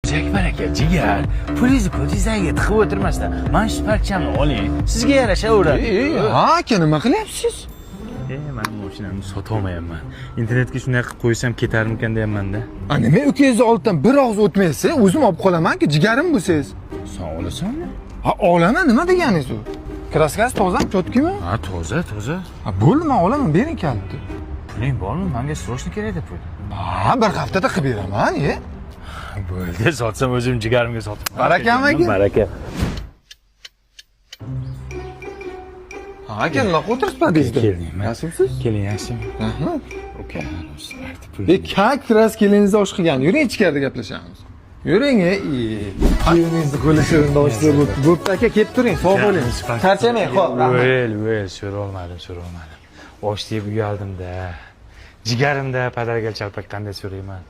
Jakbar aka, jigar, pulingizni ko'zingizga tiqib o'tirmasdan, mana shu parchamni oling. Sizga yarashaveradi. Ha, aka, nima qilyapsiz? Men mashinamni sotolmayapman. Internetga shunday qilib qo'ysam ketarmikan deyapman-da. Nima ukangizni oldidan bir og'iz o'tmaysa, o'zim olib qolaman-ku, jigarim bo'lsangiz. Sen olasanmi? Ha, olaman, nima deganingiz u? Kraskasi tozami, cho'tkimi? Ha, toza. Ha, bo'ldi, men olaman, bering kalitni. Puling bormi? Menga srochni kerak deb pul. Ha, bir haftada qilib beraman, Bo'ldi, sotsam o'zim jigarimga sotib. Barakam aka. Baraka. Ha, aka, nima o'tiribsiz? Keling, Nasibsiz? Keling, yaxshimi? Rahmat. Okey. Kak kiraz kelingizni osh qilgan. Yuring ichkarida gaplashamiz. Yuring, kuyovingizni qo'lishidan oshtirib bo'pti aka, kelib turing, sog' bo'ling. Charchamang, xo'p, rahmat. Well, so'rolmadim. Osh deb uyaldim-da. Jigarimda padargal chalpak qanday so'rayman?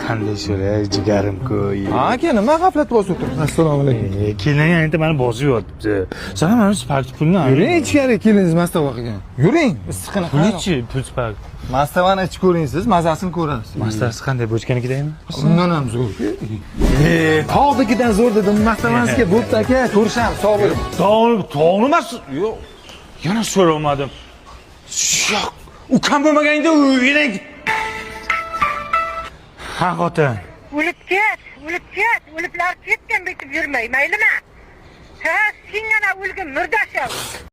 Qanday so'ray, jigarim-ku. Ha, aka, nima g'aflat bosib o'tiribsiz? Assalomu alaykum. Kelin endi meni bosib yotibdi. Sana mana shu parcha pulni Yuring ichkari, kelingiz mastava qilgan. Yuring, issiqini qarang. Pulchi, pul spark. Mastavani ichib ko'ring siz, mazasini ko'rasiz. Mastasi qanday bochkanikidaymi? Undan ham zo'r. Tog'nikidan zo'r dedim, mastavangizga bo'pti aka, ko'rishamiz, sog' bo'ling. Tog'ni emas. Yo'q. Yana so'ramadim. Yo'q. Ukam bo'lmaganda uyingga. Ha, xotin. O'lib ket. O'liblar ketgan bitib yurmay, maylimi? Ha, sen yana o'lgan murdasham.